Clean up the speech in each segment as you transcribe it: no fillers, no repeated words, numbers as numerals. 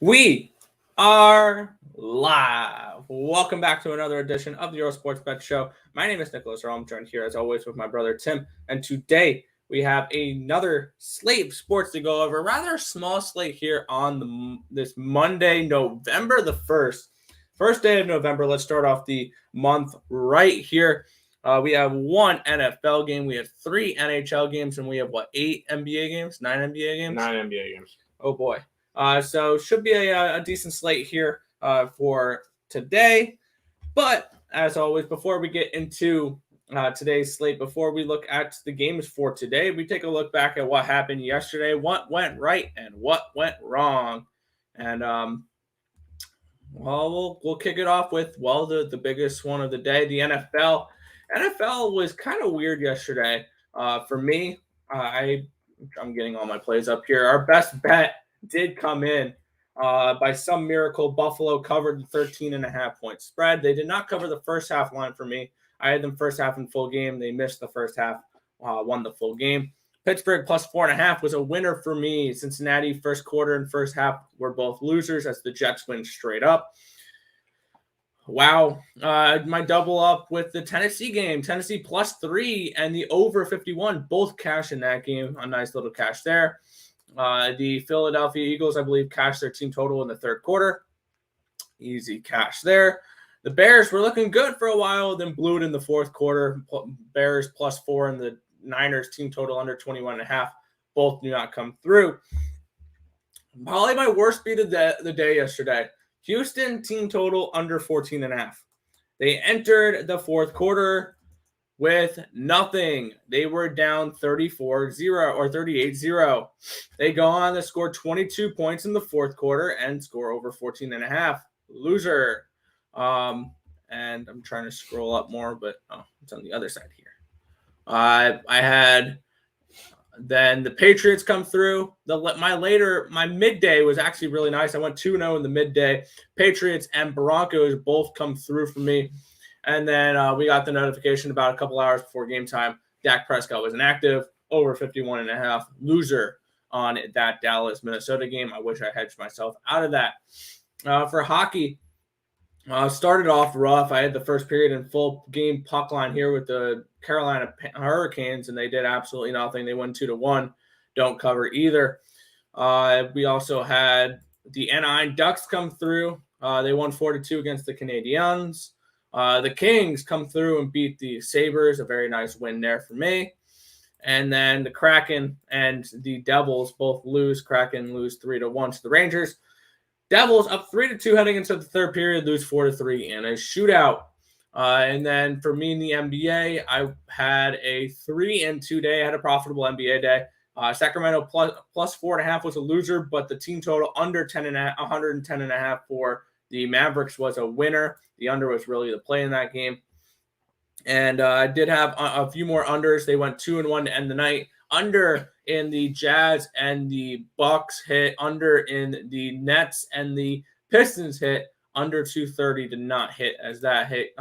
We are live. Welcome back to another edition of the Earle Sports Bet Show. My name is Nicholas Earle. I'm joined here as always with my brother Tim. And today we have another slate of sports to go over. A rather small slate here on this Monday, November the 1st. First day of November. Let's start off the month right here. We have one NFL game. We have 3 NHL games. And we have, 8 NBA games? 9 NBA games? 9 NBA games. Oh, boy. So should be a decent slate here for today. But as always, before we get into today's slate, before we look at the games for today, we take a look back at what happened yesterday, what went right and what went wrong. And we'll kick it off with the biggest one of the day, the NFL. NFL was kind of weird yesterday for me. I'm getting all my plays up here. Our best bet did come in by some miracle. Buffalo covered the 13.5 point spread. They did not cover the first half line for me. I had them first half in full game. They missed the first half, won the full game. Pittsburgh plus 4.5 was a winner for me. Cincinnati first quarter and first half were both losers as the Jets win straight up. Wow. My double up with the Tennessee game, Tennessee plus 3 and the over 51, both cash in that game. A nice little cash there. The Philadelphia Eagles, I believe, cashed their team total in the third quarter. Easy cash there. The Bears were looking good for a while, then blew it in the fourth quarter. Bears plus 4 and the Niners team total under 21.5. Both do not come through. Probably my worst beat of the day yesterday. Houston team total under 14.5. They entered the fourth quarter with nothing. They were down 34-0 or 38-0. They go on to score 22 points in the fourth quarter and score over 14.5. Loser. And I'm trying to scroll up more, but it's on the other side here. I had then the Patriots come through. My midday was actually really nice. I went 2-0 in the midday. Patriots and Broncos both come through for me. And then we got the notification about a couple hours before game time. Dak Prescott was inactive, over 51.5. Loser on that Dallas-Minnesota game. I wish I hedged myself out of that. For hockey, started off rough. I had the first period in full game puck line here with the Carolina Hurricanes, and they did absolutely nothing. They won 2-1. Don't cover either. We also had the Anaheim Ducks come through. They won 4-2 against the Canadiens. The Kings come through and beat the Sabres. A very nice win there for me. And then the Kraken and the Devils both lose. Kraken lose 3-1 to the Rangers. Devils up 3-2 heading into the third period, lose 4-3 in a shootout. And then for me in the NBA, I had a 3-2 day. I had a profitable NBA day. Sacramento plus 4.5 was a loser, but the team total under 110.5 for the Mavericks was a winner. The under was really the play in that game. And I did have a few more unders. They went 2-1 to end the night. Under in the Jazz and the Bucks hit. Under in the Nets and the Pistons hit. Under 230 did not hit as that hit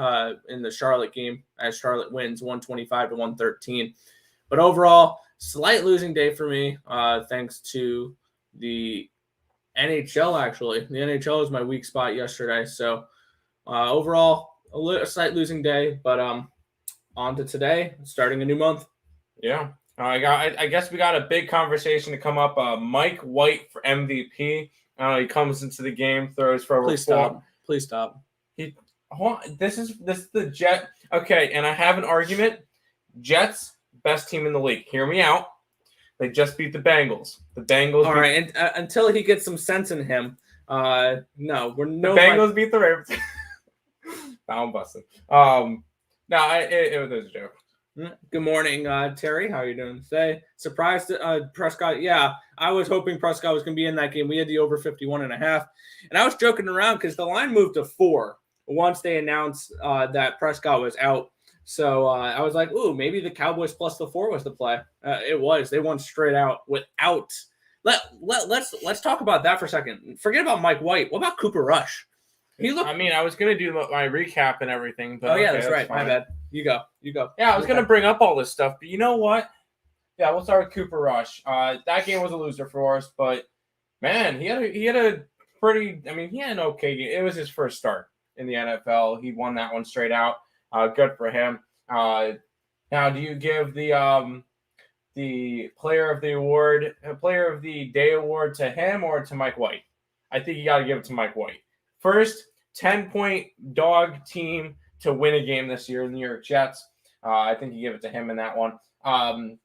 in the Charlotte game as Charlotte wins 125-113. But overall, slight losing day for me thanks to the NHL, actually. The NHL is my weak spot yesterday. So overall, a slight losing day. But on to today, starting a new month. Yeah. I guess we got a big conversation to come up. Mike White for MVP. He comes into the game, throws for over Please stop. This is the Jet. Okay, and I have an argument. Jets, best team in the league. Hear me out. They just beat the Bengals. The Bengals. All right, and until he gets some sense in him, no. The Bengals beat the Ravens. I'm busting. No, it was a joke. Good morning, Terry. How are you doing today? Surprised Prescott. Yeah, I was hoping Prescott was going to be in that game. We had the over 51.5. And I was joking around because the line moved to 4 once they announced that Prescott was out. So I was like, ooh, maybe the Cowboys plus the 4 was the play. It was. They won straight out without. Let's talk about that for a second. Forget about Mike White. What about Cooper Rush? I was going to do my recap and everything. But that's right. Fine. My bad. You go. Yeah, I was going to bring up all this stuff. But you know what? Yeah, we'll start with Cooper Rush. That game was a loser for us. But, man, he had a he had an okay game. It was his first start in the NFL. He won that one straight out. Good for him. Now, do you give the player of the day award to him or to Mike White? I think you got to give it to Mike White. First 10-point dog team to win a game this year, the New York Jets. I think you give it to him in that one.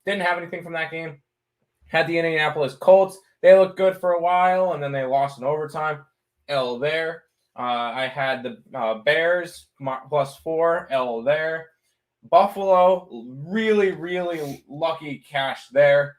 Didn't have anything from that game. Had the Indianapolis Colts. They looked good for a while, and then they lost in overtime. L there. I had the Bears +4. L there. Buffalo, really, really lucky cash there.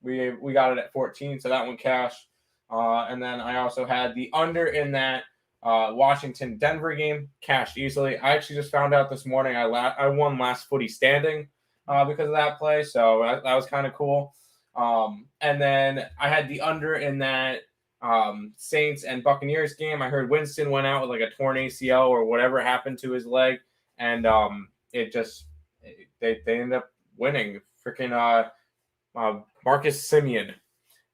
We got it at 14, so that one cashed. And then I also had the under in that Washington-Denver game, cashed easily. I actually just found out this morning I won last footy standing because of that play, so that was kind of cool. And then I had the under in that Saints and Buccaneers game. I heard Winston went out with like a torn ACL or whatever happened to his leg, and they ended up winning. Freaking Marcus Simeon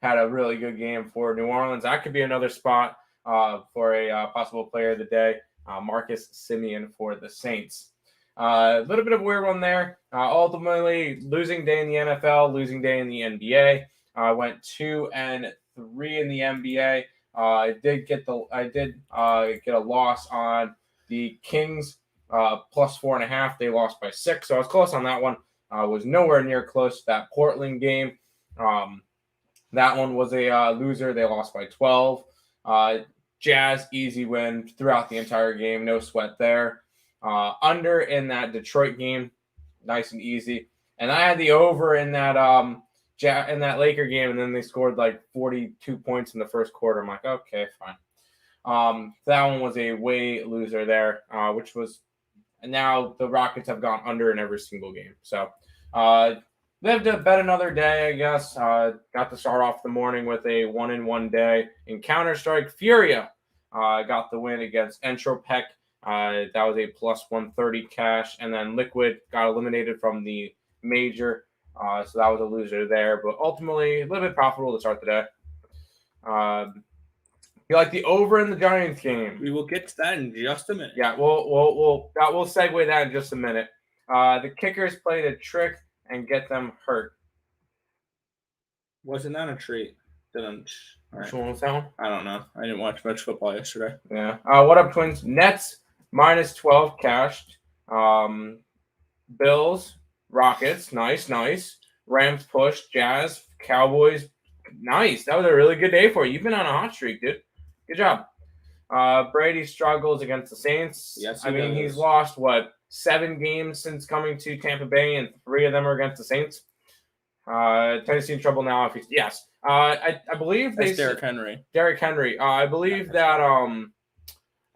had a really good game for New Orleans. That could be another spot for a possible player of the day. Marcus Simeon for the Saints. A little bit of a weird one there. Ultimately, losing day in the NFL, losing day in the NBA. I went 2-3 in the NBA. I did get a loss on the Kings +4.5. They lost by 6, so I was close on that one. Was nowhere near close to that Portland game. That one was a loser. They lost by 12. Jazz, easy win throughout the entire game. No sweat there. Under in that Detroit game, nice and easy. And I had the over in that Laker game, and then they scored like 42 points in the first quarter. I'm like, okay, fine. That one was a way loser there, and now the Rockets have gone under in every single game. So lived to bet another day, I guess. Got to start off the morning with a 1-in-1 day in Counter-Strike. Furia got the win against Entropec. That was a +130 cash. And then Liquid got eliminated from the major. So that was a loser there. But ultimately, a little bit profitable to start the day. You like the over in the Giants game? We will get to that in just a minute. Yeah, we'll segue that in just a minute. The Kickers played a trick and get them hurt. Wasn't that a treat? Which one was that one? I don't know. I didn't watch much football yesterday. Yeah. What up, Twins? Nets -12 cashed. Bills, Rockets, nice. Rams pushed. Jazz, Cowboys, nice. That was a really good day for you. You've been on a hot streak, dude. Good job. Brady struggles against the Saints. Yes, he's lost 7 games since coming to Tampa Bay, and 3 of them are against the Saints. Tennessee in trouble now. I believe That's Derrick Henry. Derrick Henry. I believe that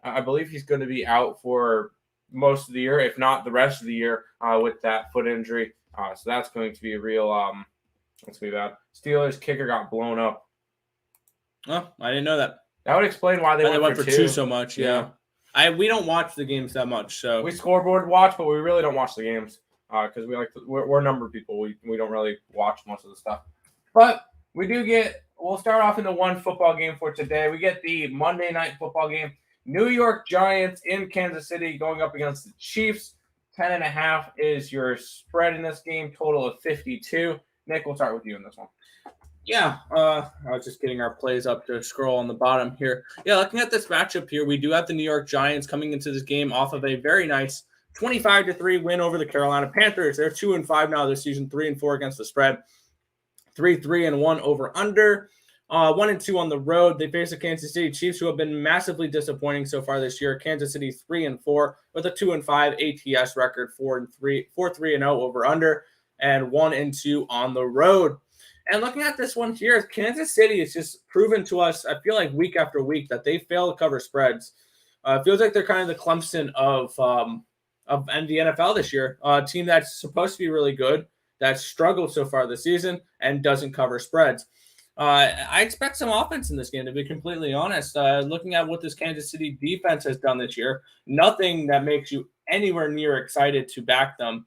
I believe he's going to be out for most of the year, if not the rest of the year, with that foot injury. So that's going to be a real. That's going to be bad. Steelers kicker got blown up. Oh, I didn't know that. That would explain why they went for 2 so much. Yeah. We don't watch the games that much, so we scoreboard watch, but we really don't watch the games because we're number people. We don't really watch most of the stuff, but we do get. We'll start off in the one football game for today. We get the Monday night football game. New York Giants in Kansas City going up against the Chiefs. 10.5 is your spread in this game. Total of 52. Nick, we'll start with you in this one. Yeah, I was just getting our plays up to scroll on the bottom here. Yeah, looking at this matchup here, we do have the New York Giants coming into this game off of a very nice 25-3 win over the Carolina Panthers. They're 2-5 now this season, 3-4 against the spread, 3-1 over under, 1-2 on the road. They face the Kansas City Chiefs, who have been massively disappointing so far this year. Kansas City 3-4 with a 2-5 ATS record, 4-3-0 over under, and 1-2 on the road. And looking at this one here, Kansas City has just proven to us, I feel like week after week, that they fail to cover spreads. It feels like they're kind of the Clemson of the NFL this year. A team that's supposed to be really good, that's struggled so far this season, and doesn't cover spreads. I expect some offense in this game, to be completely honest. Looking at what this Kansas City defense has done this year, nothing that makes you anywhere near excited to back them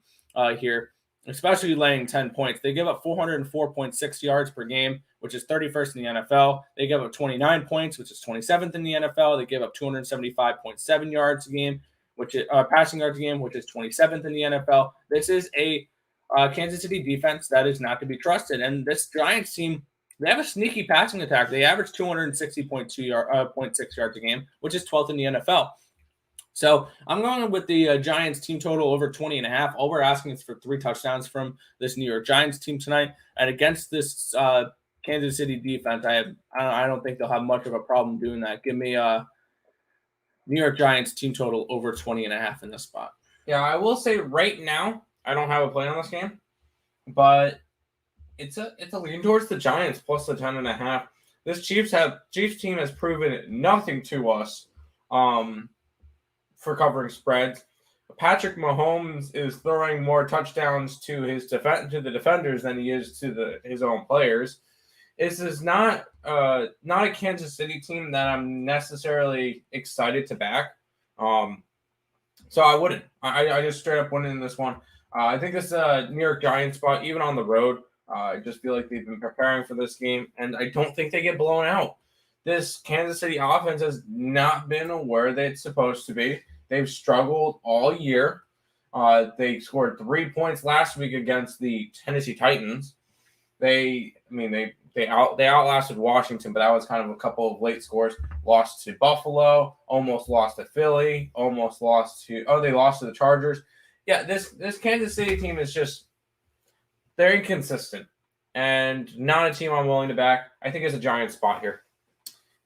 here. Especially laying 10 points. They give up 404.6 yards per game, which is 31st in the NFL. They give up 29 points, which is 27th in the NFL. They give up 275.7 yards a game, which is passing yards a game, which is 27th in the NFL. This is a Kansas City defense that is not to be trusted. And this Giants team, they have a sneaky passing attack. They average 260.6 yards a game, which is 12th in the NFL. So I'm going with the Giants team total over 20.5. All we're asking is for 3 touchdowns from this New York Giants team tonight. And against this Kansas City defense, I don't think they'll have much of a problem doing that. Give me New York Giants team total over 20.5 in this spot. Yeah, I will say right now, I don't have a play on this game, but it's a lean towards the Giants plus the 10.5. This Chiefs team has proven nothing to us for covering spreads. Patrick Mahomes is throwing more touchdowns to the defenders than he is to his own players. This is not a Kansas City team that I'm necessarily excited to back. So I wouldn't. I just straight up went in this one. I think this is a New York Giants spot, even on the road. I just feel like they've been preparing for this game, and I don't think they get blown out. This Kansas City offense has not been where it's supposed to be. They've struggled all year. They scored 3 points last week against the Tennessee Titans. They outlasted Washington, but that was kind of a couple of late scores. Lost to Buffalo, almost lost to Philly, they lost to the Chargers. Yeah, this Kansas City team is just, they're inconsistent and not a team I'm willing to back. I think it's a Giants spot here.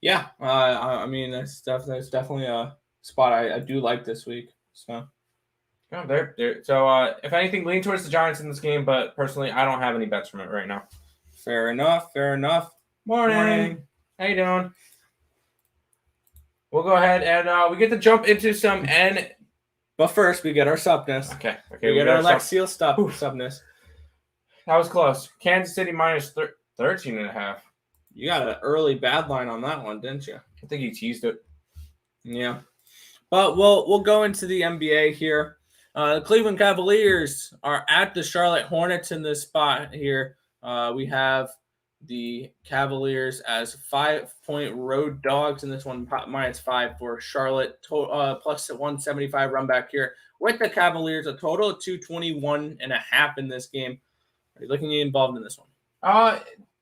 Yeah, I mean that's definitely a spot I do like this week. So yeah, so if anything, lean towards the Giants in this game, but personally, I don't have any bets from it right now. Fair enough. Morning. How you doing? We'll go ahead and we get to jump into some But first, we get our supness. Okay. We get our Lexseal supness. That was close. Kansas City minus 13.5. You got an early bad line on that one, didn't you? I think you teased it. Yeah. But we'll go into the NBA here. The Cleveland Cavaliers are at the Charlotte Hornets in this spot here. We have the Cavaliers as 5-point road dogs in this one, -5 for Charlotte, plus 175 run back here. With the Cavaliers, a total of 221.5 in this game. Are you looking to get involved in this one?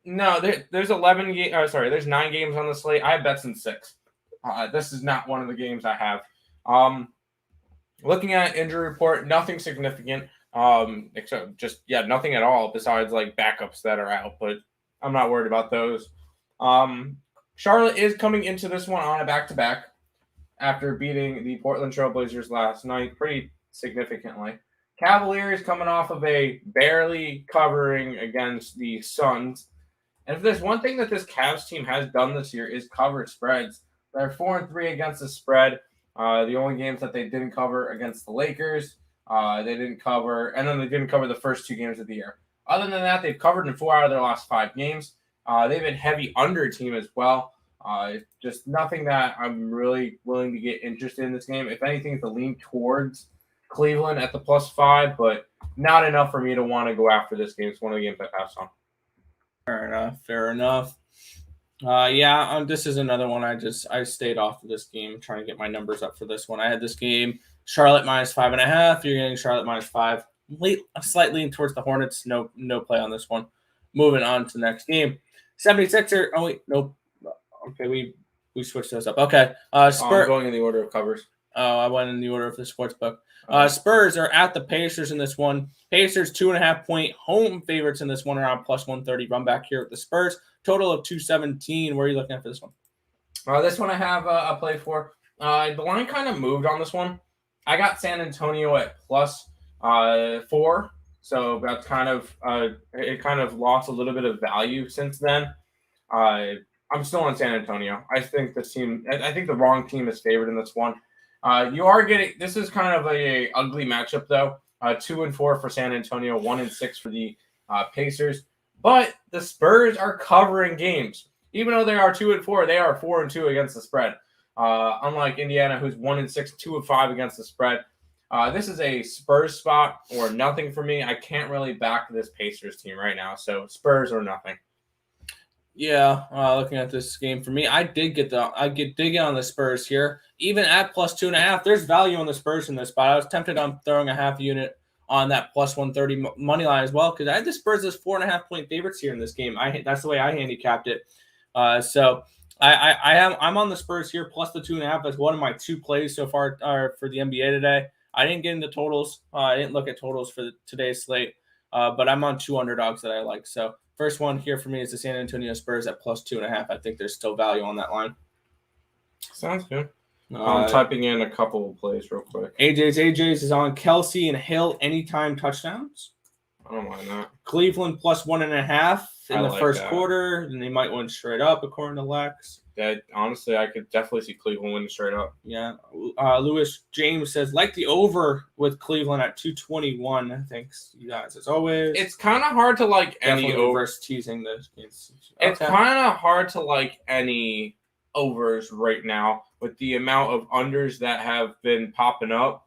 No, there's 11 games. There's 9 games on the slate. I have bets in 6. This is not one of the games I have. Looking at injury report, nothing significant. Except just nothing at all besides like backups that are out, but I'm not worried about those. Charlotte is coming into this one on a back-to-back after beating the Portland Trailblazers last night pretty significantly. Cavaliers coming off of a barely covering against the Suns. And if there's one thing that this Cavs team has done this year is cover spreads. They're 4-3 against the spread. The only games that they didn't cover against the Lakers, they didn't cover, and then they didn't cover the first 2 games of the year. Other than that, they've covered in 4 out of their last 5 games. They've been heavy under team as well. Just nothing that I'm really willing to get interested in this game. If anything, to lean towards Cleveland at the +5, but not enough for me to want to go after this game. It's one of the games I passed on. Fair enough. This is another one. I stayed off of this game, trying to get my numbers up for this one. I had this game Charlotte -5.5. You're getting Charlotte -5. Slightly lean towards the Hornets. No play on this one. Moving on to the next game. 76er. Oh wait, nope. Okay, we switched those up. Okay. I'm going in the order of covers. Oh, I went in the order of the sports book. Spurs are at the Pacers in this one. Pacers 2.5-point home favorites in this one, around +130 run back here with the Spurs. Total of 217. Where are you looking at for this one? This one I have a play for. The line kind of moved on this one. I got San Antonio at +4, so that's kind of it kind of lost a little bit of value since then. I'm still on San Antonio. I think the wrong team is favored in this one. You are getting, this is kind of a ugly matchup though. 2-4 for San Antonio, 1-6 for the Pacers. But the Spurs are covering games. Even though they are 2-4, they are 4-2 against the spread. Unlike Indiana, who's 1-6, 2-5 against the spread. This is a Spurs spot or nothing for me. I can't really back this Pacers team right now. So Spurs or nothing. Yeah, looking at this game for me, I did get on the Spurs here. Even at plus 2.5, there's value on the Spurs in this spot. I was tempted on throwing a half unit on that plus 130 money line as well because I had the Spurs as 4.5 point favorites here in this game. That's the way I handicapped it. So I'm on the Spurs here plus the 2.5 as one of my 2 plays so far for the NBA today. I didn't get into totals. I didn't look at totals for today's slate, but I'm on 2 underdogs that I like. So first one here for me is the San Antonio Spurs at plus 2.5. I think there's still value on that line. Sounds good. I'm typing in a couple of plays real quick. AJ's is on Kelsey and Hill anytime touchdowns. I don't mind that. Cleveland plus 1.5 in the first quarter, and they might win straight up according to Lex. That honestly, I could definitely see Cleveland winning straight up. Yeah. Lewis James says like the over with Cleveland at 221. Thanks, you guys, as always. It's kind of hard to like any overs. Teasing those games. It's kind of hard to like any overs right now with the amount of unders that have been popping up.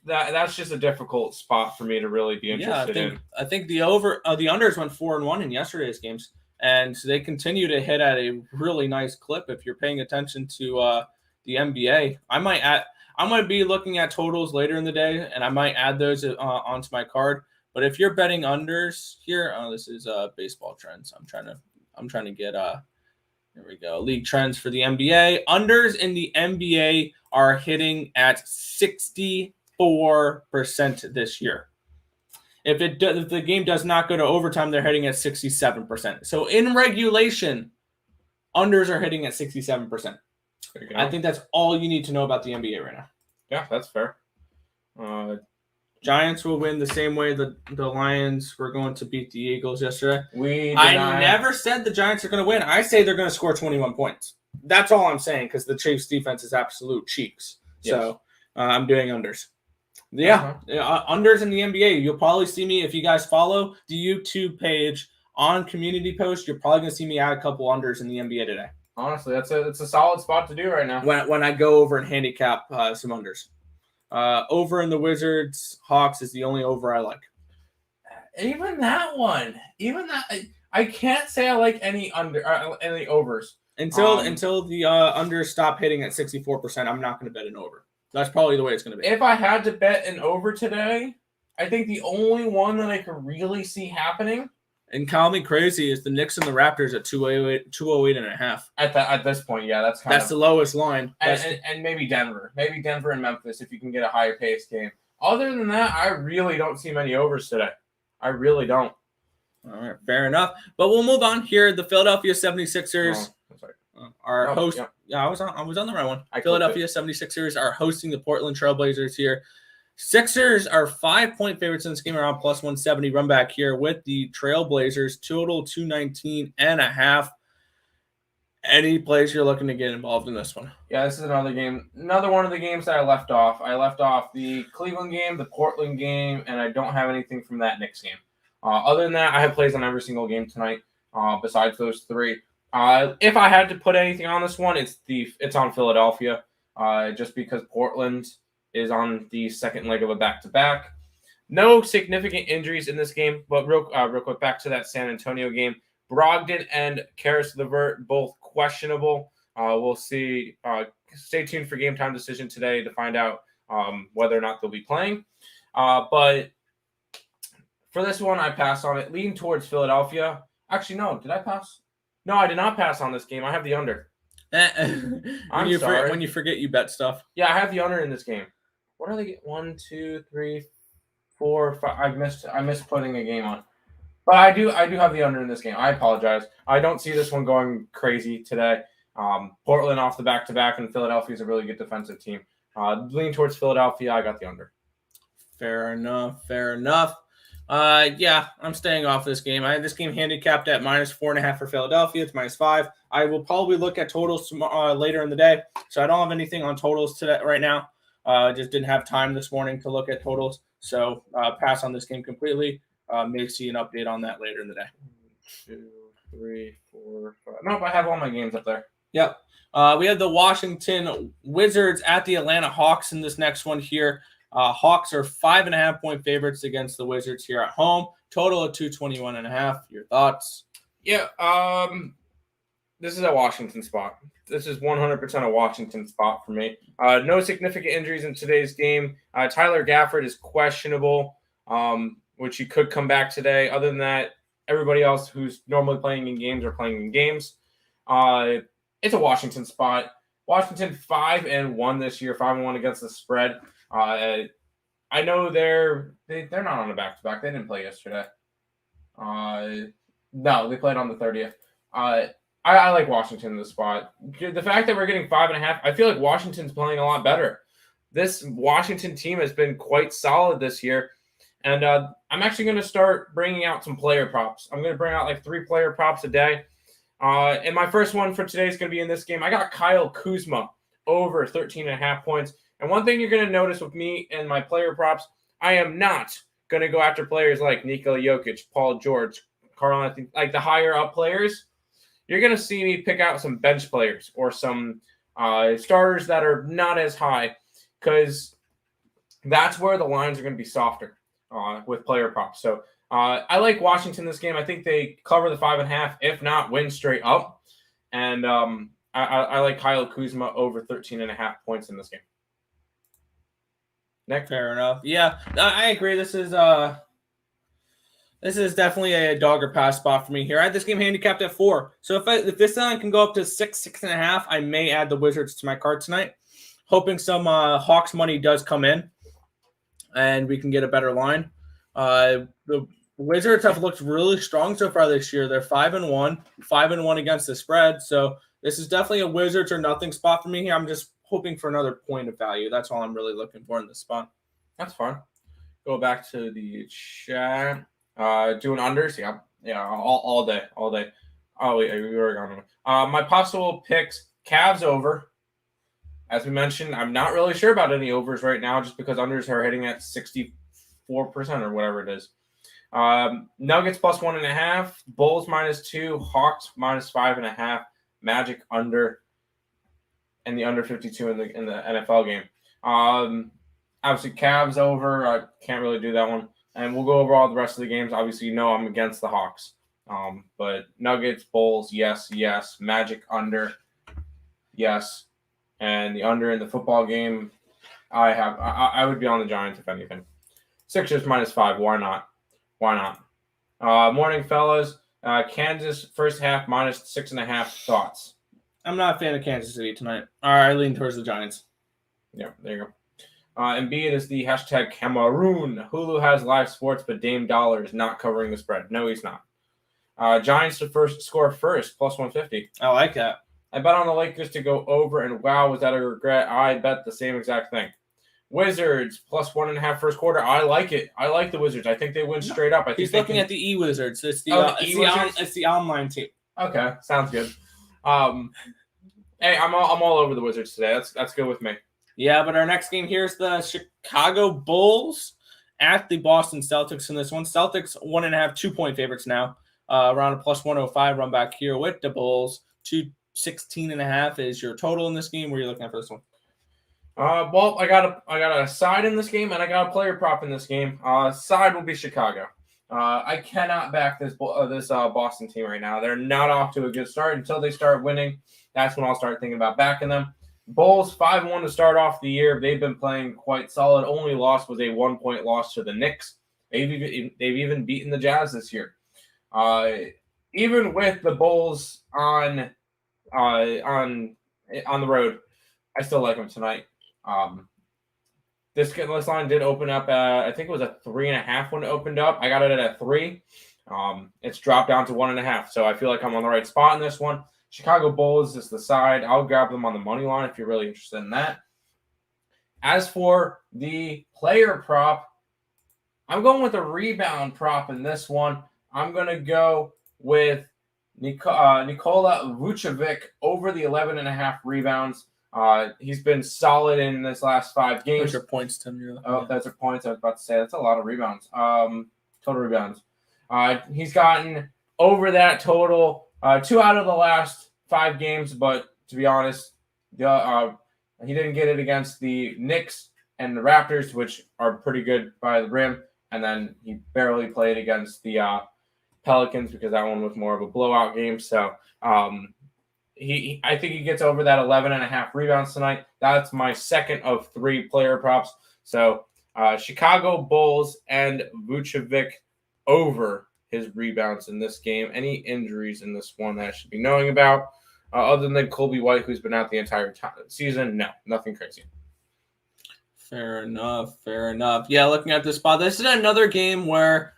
That's just a difficult spot for me to really be interested in. I think the unders went 4-1 in yesterday's games, and they continue to hit at a really nice clip. If you're paying attention to the NBA, I'm going to be looking at totals later in the day, and I might add those onto my card. But if you're betting unders here, this is baseball trends. I'm trying to get here we go. League trends for the NBA. Unders in the NBA are hitting at 64% this year. If the game does not go to overtime, they're hitting at 67%. So in regulation, unders are hitting at 67%. I think that's all you need to know about the NBA right now. Yeah, that's fair. Giants will win the same way the Lions were going to beat the Eagles yesterday. I never said the Giants are going to win. I say they're going to score 21 points. That's all I'm saying because the Chiefs' defense is absolute cheeks. Yes. So I'm doing unders. Yeah, unders in the NBA. You'll probably see me, if you guys follow the YouTube page on community post, you're probably going to see me add a couple unders in the NBA today. Honestly, it's a solid spot to do right now. When I go over and handicap some unders. Over in the Wizards, Hawks is the only over I like. Even that one. I can't say I like any any overs. Until the unders stop hitting at 64%, I'm not going to bet an over. That's probably the way it's going to be. If I had to bet an over today, I think the only one that I could really see happening, and call me crazy, is the Knicks and the Raptors at 208.5. At this point, yeah, that's the lowest line. And maybe Denver and Memphis if you can get a higher paced game. Other than that, I really don't see many overs today. I really don't. All right, fair enough. But we'll move on here. The Philadelphia 76ers host. Yeah, I was on the right one. Philadelphia 76ers are hosting the Portland Trailblazers here. Sixers are 5-point favorites in this game, around plus 170. Run back here with the Trailblazers, total 219.5. Any place you're looking to get involved in this one? Yeah, this is another game. Another one of the games that I left off. I left off the Cleveland game, the Portland game, and I don't have anything from that Knicks game. Other than that, I have plays on every single game tonight. Besides those three, if I had to put anything on this one, it's on Philadelphia. Just because Portland is on the second leg of a back-to-back. No significant injuries in this game, but real quick, back to that San Antonio game. Brogdon and Karis LeVert, both questionable. We'll see. Stay tuned for game time decision today to find out whether or not they'll be playing. But for this one, I passed on it. Leaning towards Philadelphia. Actually, no. Did I pass? No, I did not pass on this game. I have the under. I'm sorry. When you forget, you bet stuff. Yeah, I have the under in this game. What are they? 1, 2, 3, 4, 5. I missed putting a game on. But I do have the under in this game. I apologize. I don't see this one going crazy today. Portland off the back-to-back, and Philadelphia is a really good defensive team. Leaning towards Philadelphia, I got the under. Fair enough. Yeah, I'm staying off this game. I had this game handicapped at minus 4.5 for Philadelphia. It's minus 5. I will probably look at totals later in the day. So I don't have anything on totals today right now. Just didn't have time this morning to look at totals. So pass on this game completely. May see an update on that later in the day. 1, 2, 3, 4, 5. Nope, I have all my games up there. Yep. We have the Washington Wizards at the Atlanta Hawks in this next one here. Hawks are 5.5-point favorites against the Wizards here at home. Total of 221.5. Your thoughts? Yeah. This is a Washington spot. This is 100% a Washington spot for me. No significant injuries in today's game. Tyler Gafford is questionable, which he could come back today. Other than that, everybody else who's normally playing in games are playing in games. It's a Washington spot. Washington 5-1 this year, 5-1 against the spread. I know they're not on a back-to-back. They didn't play yesterday. No, they played on the 30th. I like Washington in this spot. The fact that we're getting 5.5, I feel like Washington's playing a lot better. This Washington team has been quite solid this year. And I'm actually going to start bringing out some player props. I'm going to bring out like 3 player props a day. And my first one for today is going to be in this game. I got Kyle Kuzma over 13.5 points. And one thing you're going to notice with me and my player props, I am not going to go after players like Nikola Jokic, Paul George, Carl Anthony, like the higher up players. You're going to see me pick out some bench players or some starters that are not as high, because that's where the lines are going to be softer with player props. So I like Washington this game. I think they cover the 5.5, if not win straight up. And I like Kyle Kuzma over 13.5 points in this game. Nick, fair enough. Yeah, I agree. This is definitely a dog or pass spot for me here. I had this game handicapped at 4. So if this line can go up to 6.5, I may add the Wizards to my card tonight, hoping some Hawks money does come in and we can get a better line. The Wizards have looked really strong so far this year. They're 5-1, 5-1 against the spread. So this is definitely a Wizards or nothing spot for me here. I'm just hoping for another point of value. That's all I'm really looking for in this spot. That's fine. Go back to the chat. Doing unders, yeah, all day. Oh wait, we were gone. My possible picks: Cavs over. As we mentioned, I'm not really sure about any overs right now, just because unders are hitting at 64% or whatever it is. Nuggets plus 1.5, Bulls -2, Hawks -5.5, Magic under, and the under 52 in the NFL game. Obviously, Cavs over. I can't really do that one. And we'll go over all the rest of the games. Obviously, you know I'm against the Hawks. But Nuggets, Bulls, yes. Magic under, yes. And the under in the football game, I would be on the Giants if anything. Sixers -5. Why not? Morning, fellas. Kansas first half -6.5. Thoughts? I'm not a fan of Kansas City tonight. All right, I lean towards the Giants. Yeah, there you go. Embiid is the hashtag Cameroon. Hulu has live sports, but Dame Dollar is not covering the spread. No, he's not. Giants to score first, plus 150. I like that. I bet on the Lakers to go over, and wow, was that a regret? I bet the same exact thing. Wizards, plus 1.5 first quarter. I like it. I like the Wizards. I think they win straight up. He's looking at the E-Wizards. It's the online team. Okay, sounds good. Hey, I'm all over the Wizards today. That's good with me. Yeah, but our next game here is the Chicago Bulls at the Boston Celtics in this one. Celtics 1.5, 2-point favorites now. Around a plus 105 run back here with the Bulls. 216.5 is your total in this game. What are you looking at for this one? Well, I got a side in this game, and I got a player prop in this game. Side will be Chicago. I cannot back this Boston team right now. They're not off to a good start. Until they start winning, that's when I'll start thinking about backing them. Bulls 5-1 to start off the year. They've been playing quite solid. Only loss was a 1-point loss to the Knicks. They've even beaten the Jazz this year. Even with the Bulls on the road, I still like them tonight. This line did open up. I think it was a 3.5 when it opened up. I got it at a 3. It's dropped down to 1.5. So I feel like I'm on the right spot in this one. Chicago Bulls is the side. I'll grab them on the money line if you're really interested in that. As for the player prop, I'm going with a rebound prop in this one. I'm going to go with Nikola Vucevic over the 11.5 rebounds. He's been solid in this last 5 games. Those are points, Tim. Those are points. I was about to say that's a lot of rebounds. Total rebounds. He's gotten over that total 2 out of the last 5 games, but to be honest, he didn't get it against the Knicks and the Raptors, which are pretty good by the rim, and then he barely played against the Pelicans because that one was more of a blowout game. So I think he gets over that 11.5 rebounds tonight. That's my second of 3 player props. So Chicago Bulls and Vucevic over his rebounds in this game. Any injuries in this one that I should be knowing about? Other than Colby White, who's been out the entire season? No, nothing crazy. Fair enough. Yeah, looking at this spot, this is another game where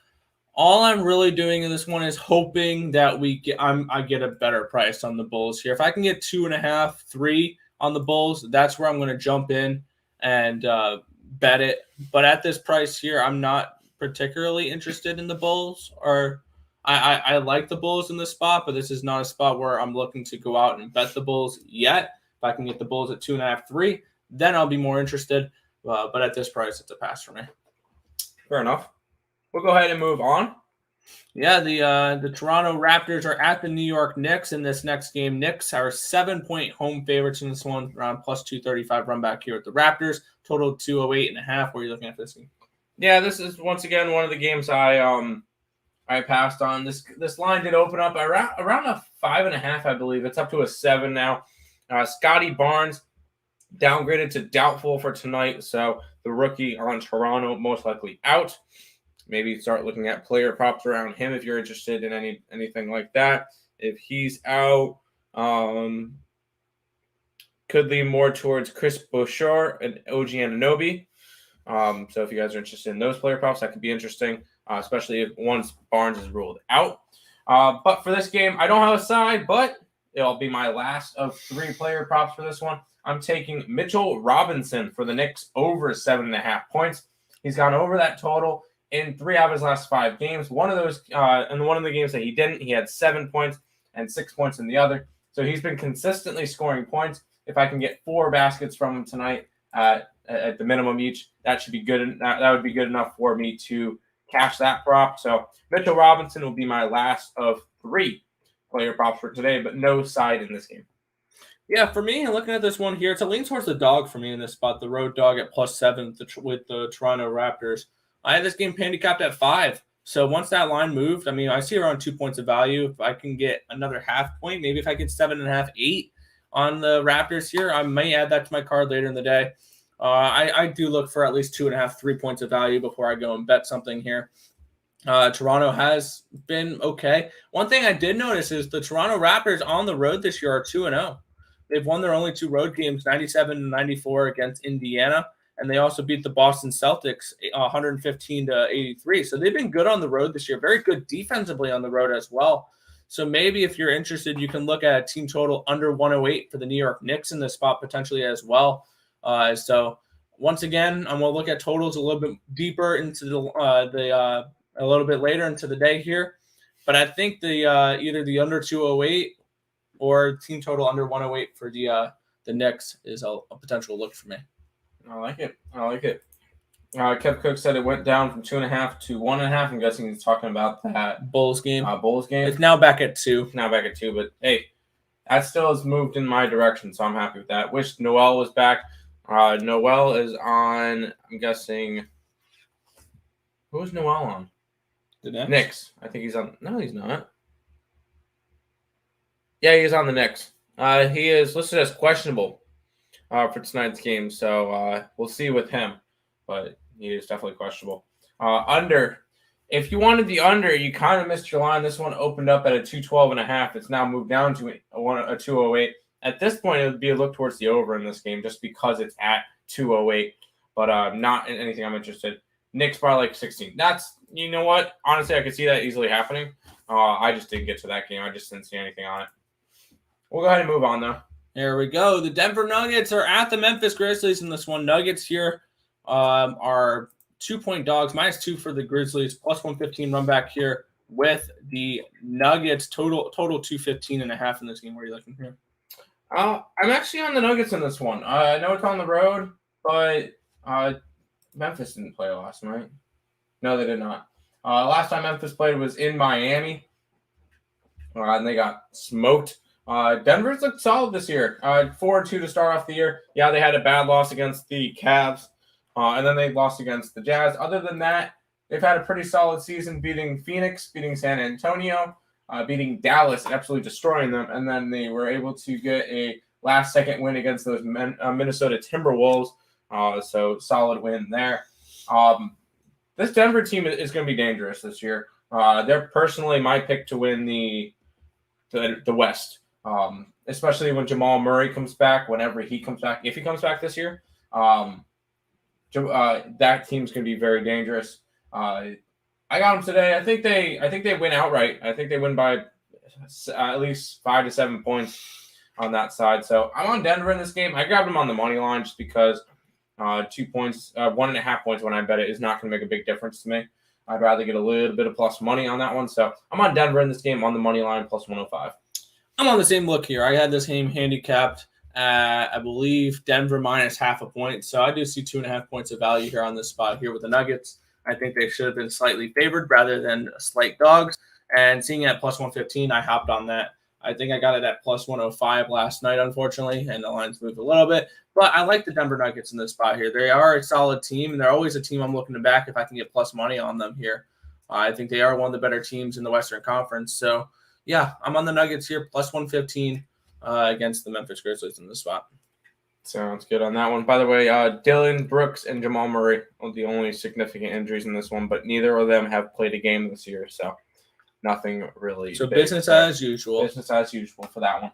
all I'm really doing in this one is hoping that I get a better price on the Bulls here. If I can get 2.5, 3 on the Bulls, that's where I'm going to jump in and bet it. But at this price here, I'm not particularly interested in the Bulls, or I like the Bulls in this spot, but this is not a spot where I'm looking to go out and bet the Bulls yet. If I can get the Bulls at 2.5, 3, then I'll be more interested. But at this price, it's a pass for me. Fair enough. We'll go ahead and move on. Yeah, the Toronto Raptors are at the New York Knicks in this next game. Knicks are 7-point home favorites in this one, around plus 235 run back here at the Raptors. Total 208.5. What are you looking at for this game? Yeah, this is once again one of the games I passed on. This line did open up around a 5.5, I believe. It's up to a 7 now. Scotty Barnes downgraded to doubtful for tonight, so the rookie on Toronto most likely out. Maybe start looking at player props around him if you're interested in anything like that. If he's out, could lean more towards Chris Boucher and OG Anunoby. So if you guys are interested in those player props, that could be interesting, especially if once Barnes is ruled out. But for this game, I don't have a side, but it'll be my last of 3 player props for this one. I'm taking Mitchell Robinson for the Knicks over 7.5 points. He's gone over that total in 3 out of his last 5 games. One of those, and one of the games that he didn't, he had 7 points and 6 points in the other. So he's been consistently scoring points. If I can get 4 baskets from him tonight at the minimum each, that should be good. That would be good enough for me to cash that prop. So Mitchell Robinson will be my last of 3 player props for today, but no side in this game. Yeah, for me, looking at this one here, it's a lean towards the dog for me in this spot. The road dog at +7 with the Toronto Raptors. I had this game handicapped at 5. So once that line moved, I mean, I see around 2 points of value. If I can get another half point, maybe if I get 7.5, 8 on the Raptors here, I may add that to my card later in the day. I do look for at least 2.5, 3 points of value before I go and bet something here. Toronto has been okay. One thing I did notice is the Toronto Raptors on the road this year are 2-0. They've won their only 2 road games, 97-94 against Indiana, and they also beat the Boston Celtics 115-83. So they've been good on the road this year, very good defensively on the road as well. So maybe if you're interested, you can look at a team total under 108 for the New York Knicks in this spot potentially as well. So once again, I'm going to look at totals a little bit deeper into a little bit later into the day here. But I think the either the under 208 or team total under 108 for the Knicks is a potential look for me. I like it. Kev Cook said it went down from 2.5 to 1.5. I'm guessing he's talking about that Bulls game. It's now back at 2. But hey, that still has moved in my direction, so I'm happy with that. Wish Noel was back. Noel is on, I'm guessing, who is Noel on? The Knicks? Knicks. I think he's on. No, he's not. Yeah, he's on the Knicks. He is listed as questionable for tonight's game, so we'll see with him. But he is definitely questionable. Under. If you wanted the under, you kind of missed your line. This one opened up at a 212.5. It's now moved down to a 208. At this point, it would be a look towards the over in this game just because it's at 208. But not in anything I'm interested. Knicks by like 16. That's, you know what? Honestly, I could see that easily happening. I just didn't get to that game. I just didn't see anything on it. We'll go ahead and move on, though. There we go. The Denver Nuggets are at the Memphis Grizzlies in this one. Nuggets here are 2-point dogs, -2 for the Grizzlies, +115 run back here with the Nuggets. Total 215.5 in this game. Where are you looking here? I'm actually on the Nuggets in this one. I know it's on the road, but Memphis didn't play last night. No, they did not. Last time Memphis played was in Miami, and they got smoked. Denver's looked solid this year. 4-2 to start off the year. Yeah, they had a bad loss against the Cavs, and then they lost against the Jazz. Other than that, they've had a pretty solid season, beating Phoenix, beating San Antonio, beating Dallas, and absolutely destroying them. And then they were able to get a last-second win against those Minnesota Timberwolves. So solid win there. This Denver team is going to be dangerous this year. They're personally my pick to win the West, especially when Jamal Murray comes back, whenever he comes back, if he comes back this year. That team's going to be very dangerous. I got them today. I think they win outright. I think they win by at least 5 to 7 points on that side. So I'm on Denver in this game. I grabbed them on the money line just because 2 points, 1.5 points when I bet it is not going to make a big difference to me. I'd rather get a little bit of plus money on that one. So I'm on Denver in this game on the money line plus 105. I'm on the same look here. I had this game handicapped at, I believe, Denver minus 0.5 point. So I do see 2.5 points of value here on this spot here with the Nuggets. I think they should have been slightly favored rather than slight dogs. And seeing it at plus 115, I hopped on that. I think I got it at plus 105 last night, unfortunately, and the lines moved a little bit. But I like the Denver Nuggets in this spot here. They are a solid team, and they're always a team I'm looking to back if I can get plus money on them here. I think they are one of the better teams in the Western Conference. So, yeah, I'm on the Nuggets here, plus 115 against the Memphis Grizzlies in this spot. Sounds good on that one. By the way, Dylan Brooks and Jamal Murray are the only significant injuries in this one, but neither of them have played a game this year, so nothing really. So business as usual. Business as usual for that one.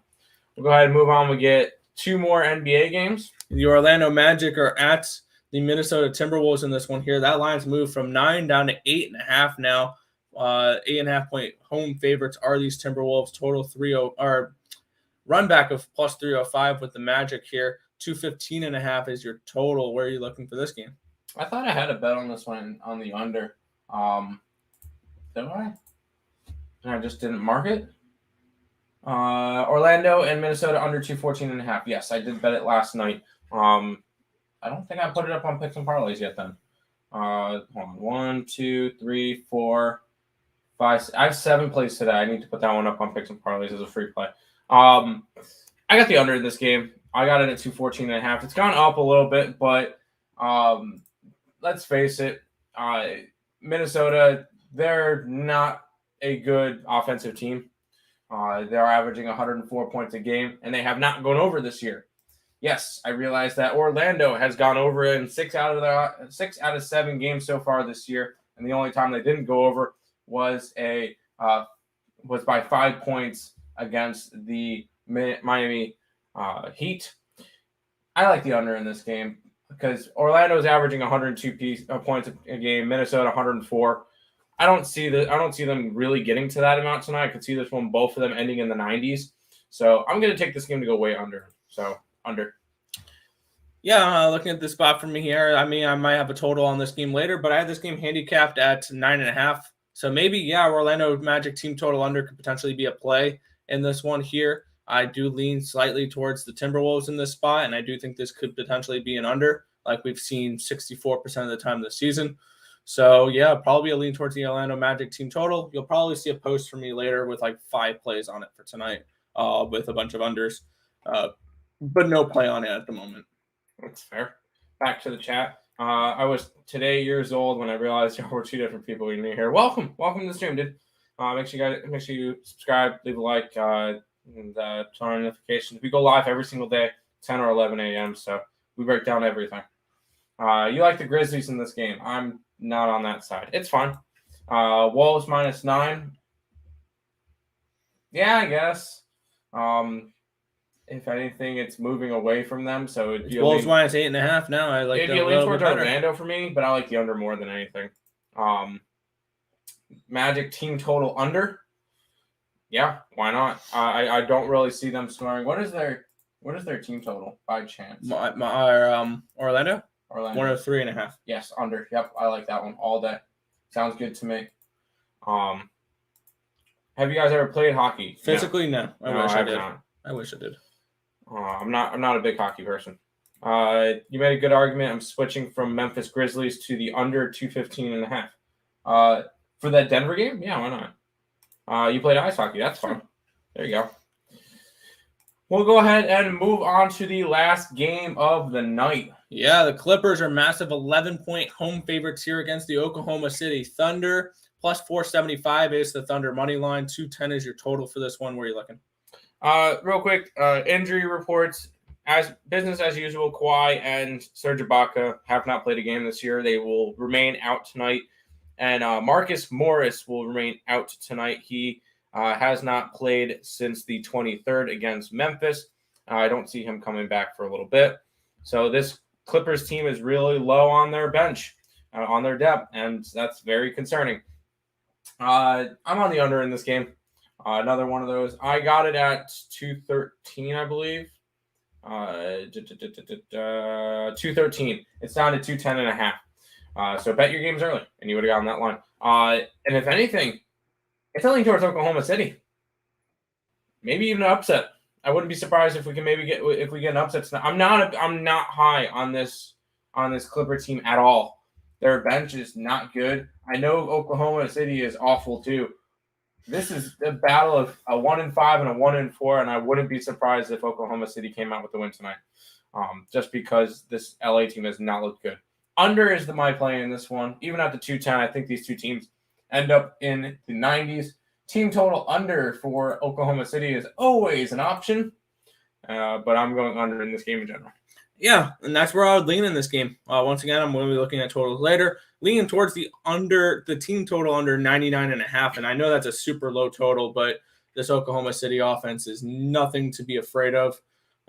We'll go ahead and move on. We get 2 more NBA games. The Orlando Magic are at the Minnesota Timberwolves in this one here. That line's moved from 9 down to 8.5 now. 8.5 point home favorites are these Timberwolves. Total 3-0 or run back of plus 305 with the Magic here. 215.5 is your total. Where are you looking for this game? I thought I had a bet on this one on the under. Did I? And I just didn't mark it. Orlando and Minnesota under 214.5. Yes, I did bet it last night. I don't think I put it up on Picks and Parleys yet then. Hold on. 1, 2, 3, 4, 5. I have 7 plays today. I need to put that one up on Picks and Parleys as a free play. I got the under in this game. I got it at 214.5. It's gone up a little bit, but let's face it, Minnesota, they're not a good offensive team. They're averaging 104 points a game, and they have not gone over this year. Yes, I realize that Orlando has gone over in 6 out of 7 games so far this year, and the only time they didn't go over was by 5 points against the Miami Heat. I like the under in this game because Orlando is averaging 102 points a game. Minnesota 104. I don't see them really getting to that amount tonight. I could see this one, both of them ending in the 90s. So I'm going to take this game to go way under. So under. Yeah, looking at the spot for me here, I mean, I might have a total on this game later, but I have this game handicapped at 9.5. So maybe, Orlando Magic team total under could potentially be a play in this one here. I do lean slightly towards the Timberwolves in this spot, and I do think this could potentially be an under, like we've seen 64% of the time this season. So, probably a lean towards the Orlando Magic team total. You'll probably see a post from me later with like 5 plays on it for tonight with a bunch of unders, but no play on it at the moment. That's fair. Back to the chat. I was today years old when I realized there were 2 different people in here. Welcome to the stream, dude. Make sure you subscribe, leave a like, and turn on notifications. We go live every single day, 10 or 11 a.m. So we break down everything. You like the Grizzlies in this game? I'm not on that side. It's fine. Wolves -9. Yeah, I guess. If anything, it's moving away from them. So it'd be Wolves -8.5 now. I like it'd be a lean towards Orlando for me, but I like the under more than anything. Magic team total under. Yeah, why not? I don't really see them scoring. What is their team total by chance? Orlando? 103.5. Yes, under. Yep, I like that one all day. Sounds good to me. Have you guys ever played hockey? Physically, no. I wish I did. I'm not a big hockey person. You made a good argument. I'm switching from Memphis Grizzlies to the under 215.5. For that Denver game? Yeah, why not? You played ice hockey. That's fun. There you go. We'll go ahead and move on to the last game of the night. Yeah, the Clippers are massive 11-point home favorites here against the Oklahoma City Thunder. Plus 475 is the Thunder money line. 210 is your total for this one. Where are you looking? Real quick, injury reports. As business as usual, Kawhi and Serge Ibaka have not played a game this year. They will remain out tonight. And Marcus Morris will remain out tonight. He has not played since the 23rd against Memphis. I don't see him coming back for a little bit. So this Clippers team is really low on their bench, on their depth, and that's very concerning. I'm on the under in this game. Another one of those. I got it at 213, I believe. 213. It's down to 210.5. So bet your games early, and you would have gotten that line. And if anything, it's leaning towards Oklahoma City. Maybe even an upset. I wouldn't be surprised if we can get an upset tonight. I'm not high on this Clipper team at all. Their bench is not good. I know Oklahoma City is awful too. This is a battle of a 1-5 and a 1-4, and I wouldn't be surprised if Oklahoma City came out with the win tonight. Just because this LA team has not looked good. Under is my play in this one. Even at the 210, I think these two teams end up in the 90s. Team total under for Oklahoma City is always an option, but I'm going under in this game in general. Yeah, and that's where I would lean in this game. Once again, I'm going to be looking at totals later. Leaning towards the team total under 99.5, and I know that's a super low total, but this Oklahoma City offense is nothing to be afraid of.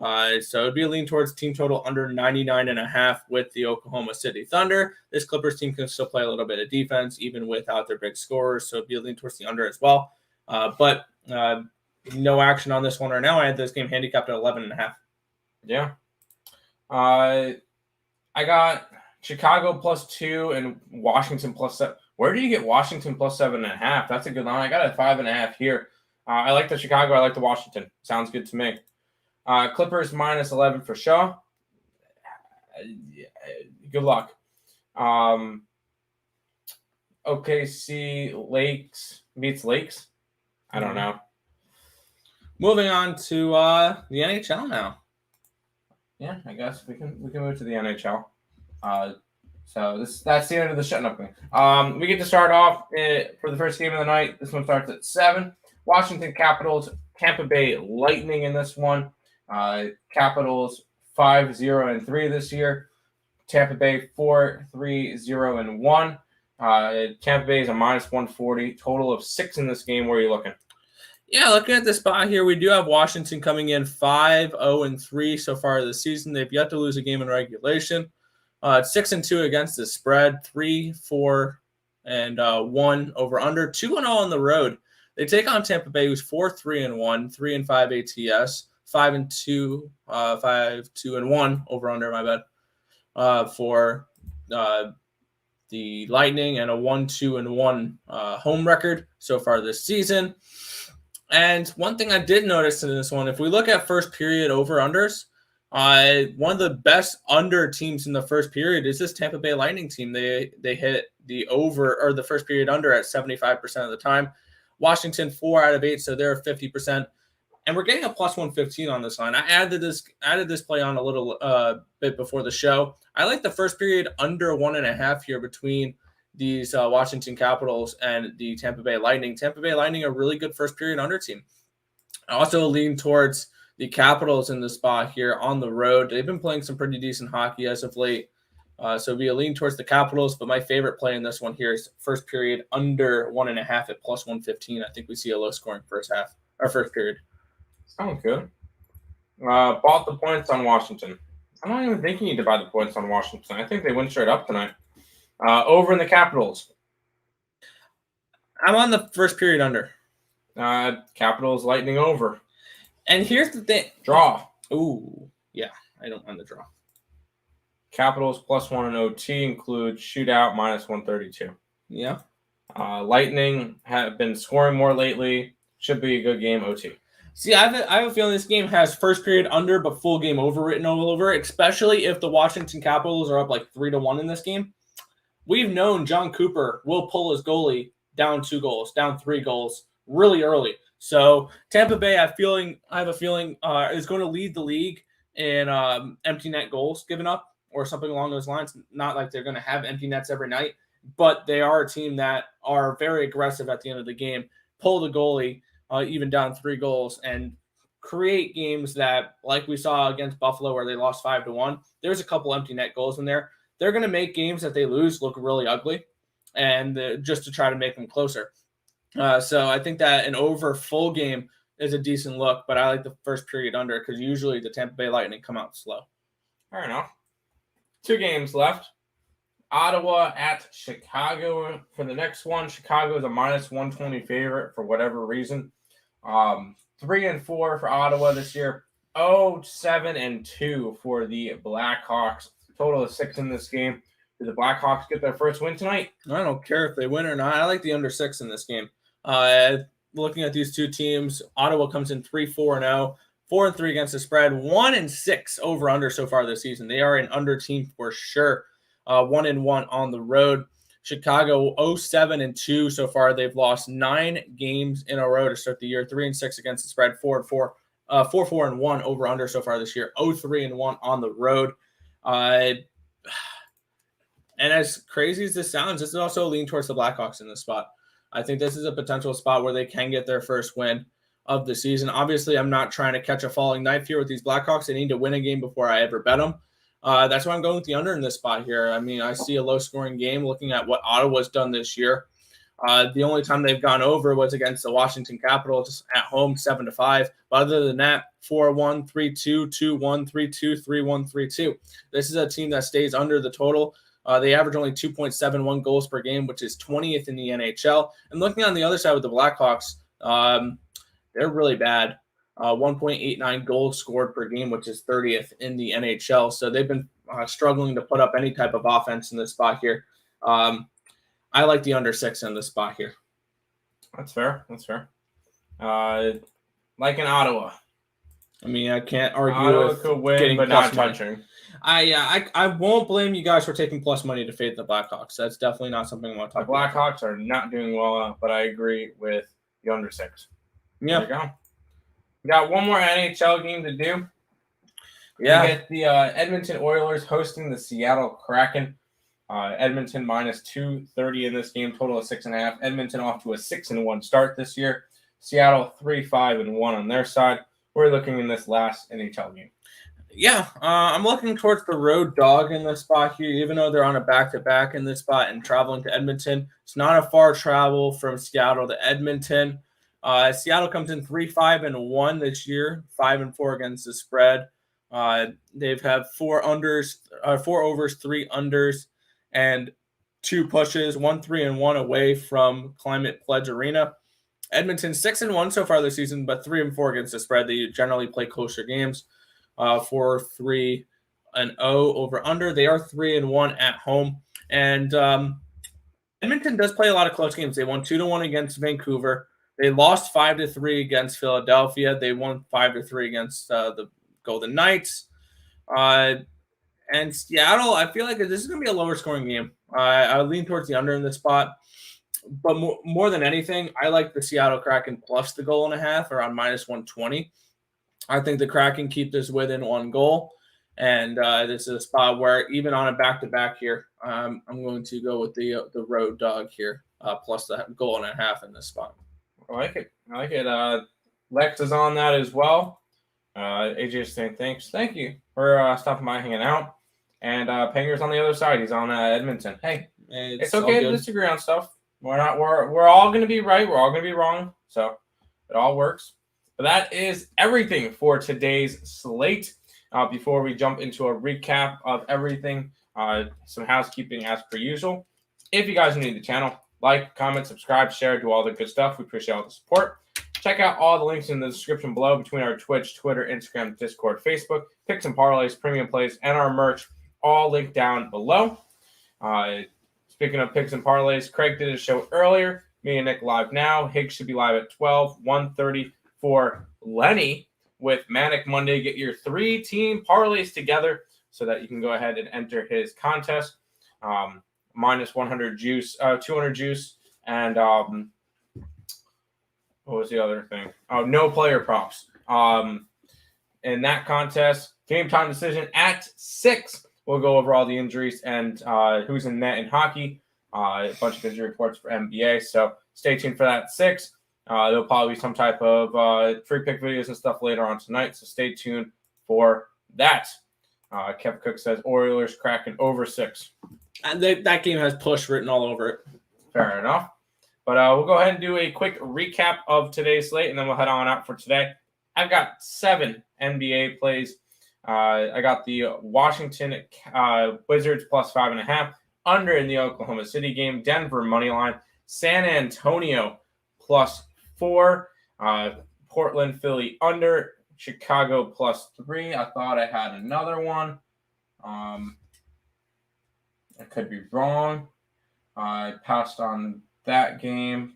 So it'd be a lean towards team total under 99.5 with the Oklahoma City Thunder. This Clippers team can still play a little bit of defense even without their big scorers, so it'd be a lean towards the under as well. But no action on this one right now. I had this game handicapped at 11.5. Yeah. I got Chicago +2 and Washington +7. Where do you get Washington +7.5? That's a good line. I got a 5.5 here. I like the Chicago. I like the Washington. Sounds good to me. Clippers -11 for Shaw. Good luck. OKC Lakes meets Lakes. I don't know. Moving on to the NHL now. Yeah, I guess we can move to the NHL. So that's the end of the shutting up thing. We get to start off for the first game of the night. This one starts at 7. Washington Capitals, Tampa Bay Lightning in this one. Capitals 5-0-3 this year. Tampa Bay 4-3-0-1. Tampa Bay is a -140. Total of 6 in this game. Where are you looking? Yeah, looking at the spot here, we do have Washington coming in 5-0-3 so far this season. They've yet to lose a game in regulation. 6-2 against the spread, 3-4-1 over under, 2-0 on the road. They take on Tampa Bay, who's 4-3-1, 3-5 ATS, 5-2, 5-2-1 over under. My bad. For the Lightning, and a 1-2-1 home record so far this season. And one thing I did notice in this one, if we look at first period over-unders, one of the best under teams in the first period is this Tampa Bay Lightning team. They hit the over or the first period under at 75% of the time. Washington 4 out of 8, so they're 50%. And we're getting a +115 on this line. I added this play on a little bit before the show. I like the first period under 1.5 here between these Washington Capitals and the Tampa Bay Lightning. Tampa Bay Lightning, a really good first period under team. I also lean towards the Capitals in the spot here on the road. They've been playing some pretty decent hockey as of late. So it'd be a lean towards the Capitals, but my favorite play in this one here is first period under 1.5 at +115. I think we see a low scoring first period. Sounds good. Bought the points on Washington. I'm not even thinking you need to buy the points on Washington. I think they win straight up tonight. Over in the Capitals. I'm on the first period under. Capitals Lightning over. And here's the thing. Draw. Ooh, yeah, I don't mind the draw. Capitals +1 in OT includes shootout -132. Yeah. Lightning have been scoring more lately. Should be a good game OT. See, I have a feeling this game has first period under, but full game over written all over it, especially if the Washington Capitals are up like 3-1 in this game. We've known John Cooper will pull his goalie down 2 goals, down 3 goals really early. So Tampa Bay, I have a feeling is going to lead the league in empty net goals given up. or something along those lines. Not like they're going to have empty nets every night, but they are a team that are very aggressive at the end of the game, pull the goalie even down 3 goals, and create games that, like we saw against Buffalo where they lost 5-1, there's a couple empty net goals in there. They're going to make games that they lose look really ugly, and just to try to make them closer. So I think that an over full game is a decent look, but I like the first period under because usually the Tampa Bay Lightning come out slow. Fair enough. 2 games left. Ottawa at Chicago for the next one. Chicago is a -120 favorite for whatever reason. 3-4 for Ottawa this year. 7-2 for the Blackhawks. Total of 6 in this game. Do the Blackhawks get their first win tonight? I don't care if they win or not. I like the under 6 in this game. Looking at these 2 teams, Ottawa comes in 3-4-0, 4-3 against the spread, 1-6 over under so far this season. They are an under team for sure. 1-1 on the road. Chicago 0-7-2 so far. They've lost 9 games in a row to start the year. 3-6 against the spread. 4-4-1 over under so far this year. 0-3-1 on the road. And as crazy as this sounds, this is also a lean towards the Blackhawks in this spot. I think this is a potential spot where they can get their first win of the season. Obviously, I'm not trying to catch a falling knife here with these Blackhawks. They need to win a game before I ever bet them. That's why I'm going with the under in this spot here. I mean, I see a low-scoring game looking at what Ottawa's done this year. The only time they've gone over was against the Washington Capitals at home, 7-5. But other than that, 4-1, 3-2, 2-1, 3-2, 3-1, 3-2. This is a team that stays under the total. They average only 2.71 goals per game, which is 20th in the NHL. And looking on the other side with the Blackhawks, they're really bad. 1.89 goals scored per game, which is 30th in the NHL. So they've been struggling to put up any type of offense in this spot here. I like the under 6 in this spot here. That's fair. Like in Ottawa. I mean, I can't argue Ottawa with could win, getting but plus not money. touching. I won't blame you guys for taking plus money to fade the Blackhawks. That's definitely not something I want to The talk about. Blackhawks are not doing well, but I agree with the under 6. Yeah. There you go. We got one more NHL game to do. Yeah. We get the Edmonton Oilers hosting the Seattle Kraken. Edmonton -230 in this game, total of 6.5. Edmonton off to a 6-1 start this year. Seattle 3-5-1 on their side. We're looking in this last NHL game. Yeah, I'm looking towards the road dog in this spot here, even though they're on a back-to-back in this spot and traveling to Edmonton. It's not a far travel from Seattle to Edmonton. Seattle comes in 3-5-1 this year, 5-4 against the spread. They've had 4 overs, 3 unders, and 2 pushes, 1-3-1 away from Climate Pledge Arena. Edmonton 6-1 so far this season, but 3-4 against the spread. They generally play closer games. 4-3-0 over under. They are 3-1 at home, and Edmonton does play a lot of close games. They won 2-1 against Vancouver. They lost 5-3 against Philadelphia. They won 5-3 against the Golden Knights. And Seattle, I feel like this is going to be a lower scoring game. I lean towards the under in this spot. But more than anything, I like the Seattle Kraken plus the 1.5 around -120. I think the Kraken keep this within 1 goal. And this is a spot where even on a back-to-back here, I'm going to go with the road dog here, plus the 1.5 in this spot. I like it. Lex is on that as well. AJ is saying thanks. Thank you for stopping by, hanging out. And Penger's on the other side. He's on Edmonton. Hey, it's okay to disagree on stuff. We're all going to be right. We're all going to be wrong. So it all works. But that is everything for today's slate. Before we jump into a recap of everything, some housekeeping as per usual. If you guys are new to the channel, like, comment, subscribe, share, do all the good stuff. We appreciate all the support. Check out all the links in the description below between our Twitch, Twitter, Instagram, Discord, Facebook, picks and parlays, premium plays, and our merch, all linked down below. Speaking of picks and parlays, Craig did a show earlier. Me and Nick live now. Higgs should be live at 12, 1:30 for Lenny with Manic Monday. Get your 3-team parlays together so that you can go ahead and enter his contest. -100 juice, 200 juice, and what was the other thing? Oh, no player props. In that contest, game time decision at 6 we'll go over all the injuries and who's in net in hockey. A bunch of injury reports for NBA. So stay tuned for that at 6. There'll probably be some type of free pick videos and stuff later on tonight. So stay tuned for that. Kev Cook says Oilers Kraken over 6. And that game has push written all over it. Fair enough. But we'll go ahead and do a quick recap of today's slate, and then we'll head on out for today. I've got 7 NBA plays. I got the Washington Wizards plus 5.5, under in the Oklahoma City game, Denver money line, San Antonio plus 4, Portland, Philly under, Chicago plus 3. I thought I had another one. I could be wrong. I passed on that game.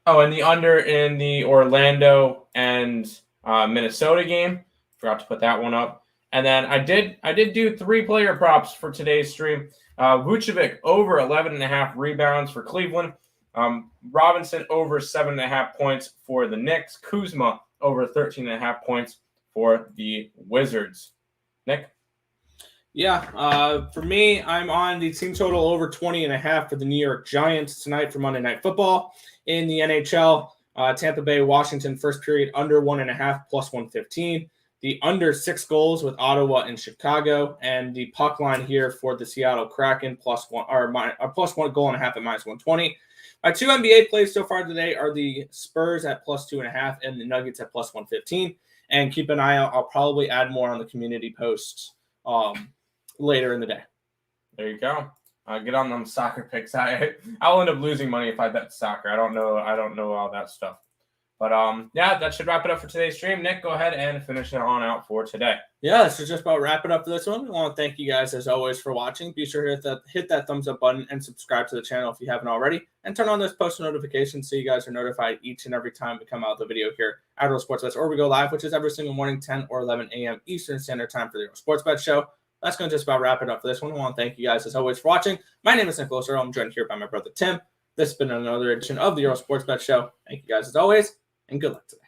Oh, and the under in the Orlando and Minnesota game. Forgot to put that one up. And then I did do 3 player props for today's stream. Vucevic over 11.5 rebounds for Cleveland. Robinson over 7.5 points for the Knicks. Kuzma over 13.5 points for the Wizards. Nick? Yeah, for me, I'm on the team total over 20.5 for the New York Giants tonight for Monday Night Football. In the NHL, Tampa Bay, Washington, first period under 1.5 plus 115. The under 6 goals with Ottawa and Chicago, and the puck line here for the Seattle Kraken plus 1 goal and a half at minus 120. My 2 NBA plays so far today are the Spurs at plus 2.5 and the Nuggets at plus 115. And keep an eye out. I'll probably add more on the community posts later in the day. There you go. Get on them soccer picks. I'll end up losing money if I bet soccer. I don't know all that stuff. But yeah, that should wrap it up for today's stream. Nick, go ahead and finish it on out for today. Yeah, this is just about wrap it up for this one. I want to thank you guys as always for watching. Be sure to hit that thumbs up button and subscribe to the channel if you haven't already, and turn on those post notifications so you guys are notified each and every time we come out with a video here at Earle Sports Bets, or we go live, which is every single morning, 10 or 11 a.m. Eastern Standard Time for the Earle Sports Bet Show. That's going to just about wrap it up for this one. I want to thank you guys as always for watching. My name is Nicholas Earle. I'm joined here by my brother Tim. This has been another edition of the Earle Sports Bet Show. Thank you guys as always, and good luck today.